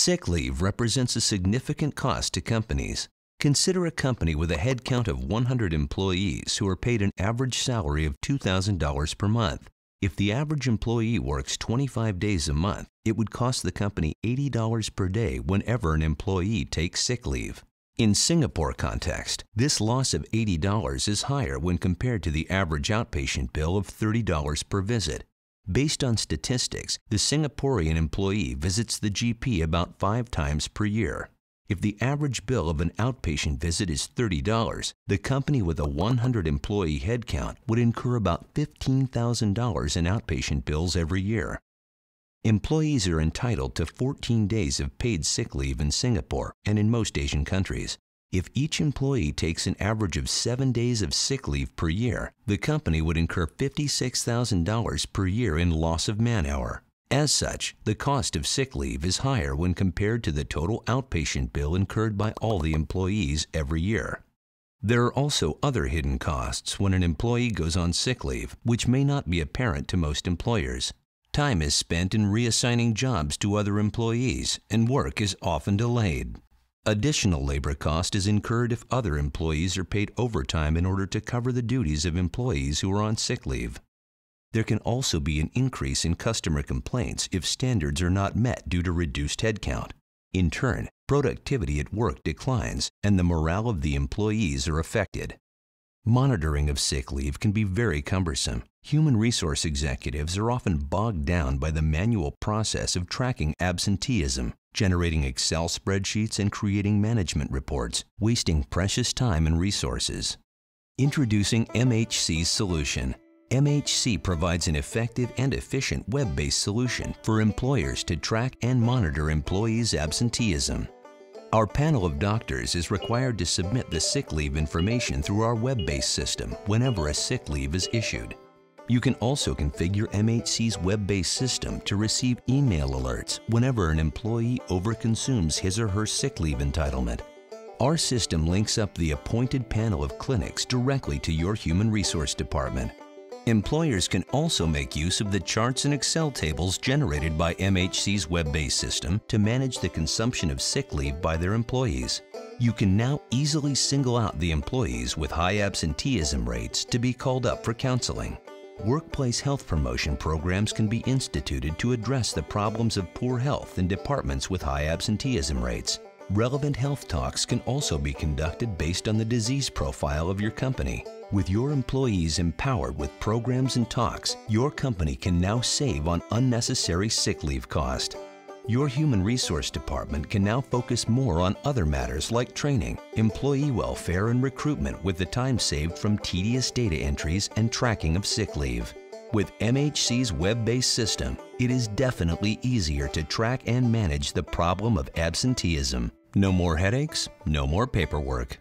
Sick leave represents a significant cost to companies. Consider a company with a headcount of 100 employees who are paid an average salary of $2,000 per month. If the average employee works 25 days a month, it would cost the company $80 per day whenever an employee takes sick leave. In Singapore context, this loss of $80 is higher when compared to the average outpatient bill of $30 per visit. Based on statistics, the Singaporean employee visits the GP about 5 times per year. If the average bill of an outpatient visit is $30, the company with a 100 employee headcount would incur about $15,000 in outpatient bills every year. Employees are entitled to 14 days of paid sick leave in Singapore and in most Asian countries. If each employee takes an average of 7 days of sick leave per year, the company would incur $56,000 per year in loss of man-hour. As such, the cost of sick leave is higher when compared to the total outpatient bill incurred by all the employees every year. There are also other hidden costs when an employee goes on sick leave, which may not be apparent to most employers. Time is spent in reassigning jobs to other employees, and work is often delayed. Additional labor cost is incurred if other employees are paid overtime in order to cover the duties of employees who are on sick leave. There can also be an increase in customer complaints if standards are not met due to reduced headcount. In turn, productivity at work declines and the morale of the employees are affected. Monitoring of sick leave can be very cumbersome. Human resource executives are often bogged down by the manual process of tracking absenteeism, generating Excel spreadsheets and creating management reports, wasting precious time and resources. Introducing MHC's solution. MHC provides an effective and efficient web-based solution for employers to track and monitor employees' absenteeism. Our panel of doctors is required to submit the sick leave information through our web-based system whenever a sick leave is issued. You can also configure MHC's web-based system to receive email alerts whenever an employee overconsumes his or her sick leave entitlement. Our system links up the appointed panel of clinics directly to your human resource department. Employers can also make use of the charts and Excel tables generated by MHC's web-based system to manage the consumption of sick leave by their employees. You can now easily single out the employees with high absenteeism rates to be called up for counseling. Workplace health promotion programs can be instituted to address the problems of poor health in departments with high absenteeism rates. Relevant health talks can also be conducted based on the disease profile of your company. With your employees empowered with programs and talks, your company can now save on unnecessary sick leave cost. Your human resource department can now focus more on other matters like training, employee welfare, and recruitment with the time saved from tedious data entries and tracking of sick leave. With MHC's web-based system, it is definitely easier to track and manage the problem of absenteeism. No more headaches, no more paperwork.